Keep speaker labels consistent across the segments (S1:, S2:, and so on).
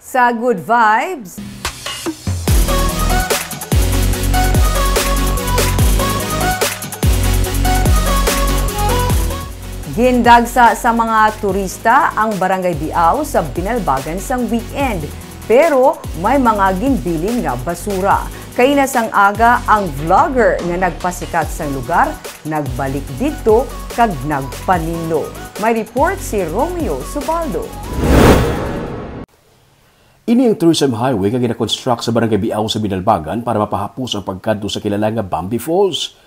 S1: sa Good Vibes. Gindagsa sa mga turista ang Barangay Biao sa Binalbagan sang weekend. Pero may mga ginbilin nga basura. Kay nasang aga ang vlogger nga nagpasikat sa lugar, nagbalik dito kag nagpanilo. May report si Romeo Subaldo.
S2: Ini ang tourism highway nga gina-construct sa Barangay Biao sa Binalbagan para mapahapos ang pagkadto sa kilala nga Bambi Falls.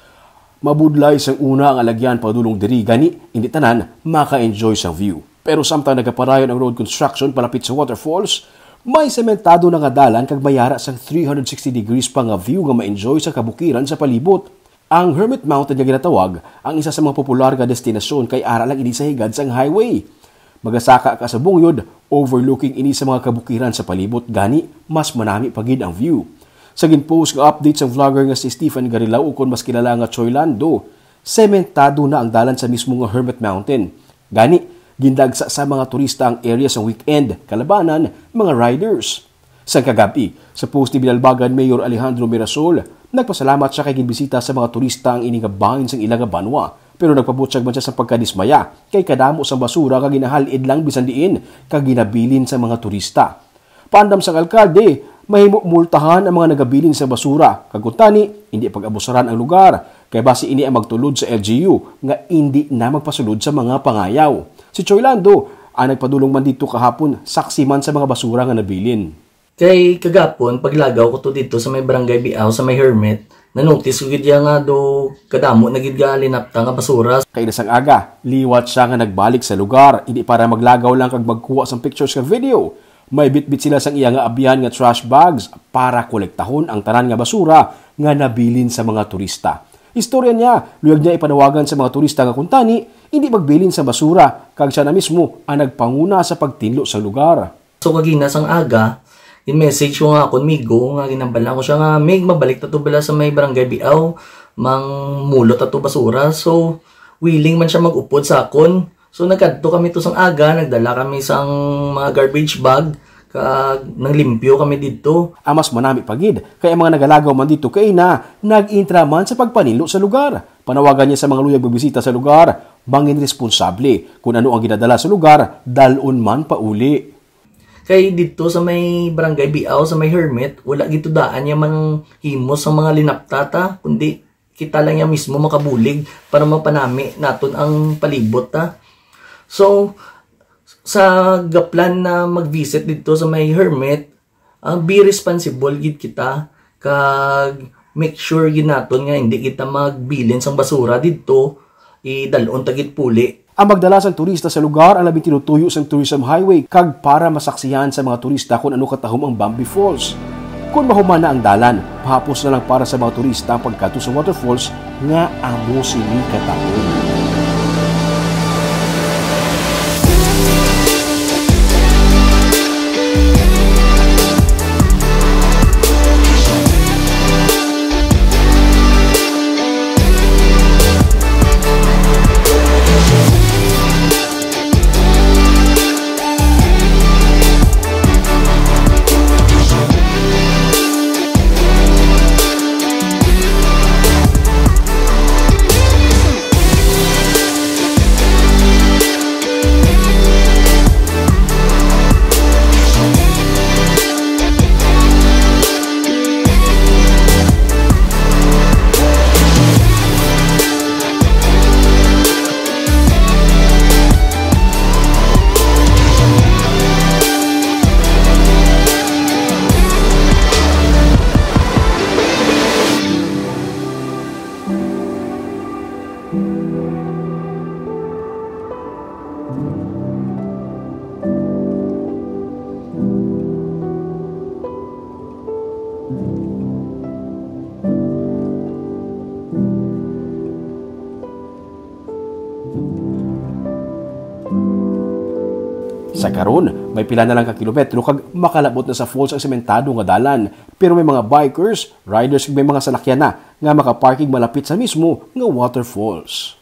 S2: Mabudlay sang una ang alagyan padulong diri gani hindi tanan maka-enjoy sa view. Pero samtang nagaparayon ang road construction palapit sa waterfalls, may sementado na nga dalan kag mayara sang 360 degrees pa nga view nga ma-enjoy sa kabukiran sa palibot. Ang Hermit Mountain nga ginatawag ang isa sa mga popular nga destinasyon kay ara lang ini sa higad sang highway. Magasaka ka sa bungyod, overlooking ini sa mga kabukiran sa palibot gani mas manami pagid ang view. Sa ginpost nga update sa vlogger nga si Stephen Garilao ukon mas kilala nga Choy Lando, sementado na ang dalan sa mismo nga Hermit Mountain. Gani, gindagsa sa mga turista ang area sa weekend, kalabanan, mga riders. Sa kagabi, sa post ni Binalbagan Mayor Alejandro Mirasol, nagpasalamat siya kay ginbisita sa mga turista ang iningabangin sang ilang banwa, pero nagpabutsag man siya sa pagkadismaya kay kadamo sa basura kag ginahalid lang bisan diin kag ginabilin sa mga turista. Paandam sang alkalde, mahimo multahan ang mga nagabilin sa basura. Kaguntani, hindi pag-abusaran ang lugar. Kaya base ini ang magtulod sa LGU nga hindi na magpasulod sa mga pangayaw. Si Choy Lando, ang nagpadulong man dito kahapon, saksi man sa mga basura nga nabilin.
S3: Kay kagapon, paglagaw ko to dito sa may Barangay Biao, sa may Hermit, na-notice ko gidya nga do kadamo na gidya linapta nga basura.
S2: Kay nasang aga, liwat siya nga nagbalik sa lugar. Hindi para maglagaw lang kag magkuha sa pictures ka video. May bitbit sila sang iya nga abyan nga trash bags para kolektahon ang tanan nga basura nga nabilin sa mga turista. Istorya niya, luyag niya ipanawagan sa mga turista nga kuntani, hindi magbilin sa basura, kag siya na mismo ang nagpanguna sa pagtinlo sa lugar.
S3: So kagina sang aga, in-message ko nga akong migo, nga ginambalan ko siya nga, may mabalik tato bala sa may Barangay Biao, mang mulot tato basura. So, willing man siya mag-upod sa akon. So nagkadto kami to sang aga, nagdala kami sang mga garbage bag, kag nang limpyo kami dito.
S2: Amas manami pagid, kaya mga nagalagaw man dito kay na nag-intra man sa pagpanilo sa lugar. Panawagan niya sa mga luyag magbisita sa lugar, bangin responsable kung ano ang ginadala sa lugar, dalon man pauli.
S3: Kay dito sa may Barangay Biao, sa may Hermit, wala gito daan niya mang himos sa mga linaptata, kundi kita lang niya mismo makabulig para mapanami naton ang palibot ta. So, sa gaplan na mag-visit dito sa may Hermit, be responsible gid kita, kag make sure gid naton nga hindi kita magbilin sang basura dito, idalon tagit puli.
S2: Ang magdala sang turista sa lugar ang labing tinutuyo sang tourism highway kag para masaksihan sa mga turista kung ano katahom ang Bambi Falls. Kung mahuman na ang dalan, pahapos na lang para sa mga turista ang pagkadto sa waterfalls nga amo sini katahom. Sa karon, may pila na lang ka kilometro kag makalabot na sa falls ang sementado nga dalan. Pero may mga bikers, riders ug may mga salakyan na nga makaparking malapit sa mismo nga waterfalls.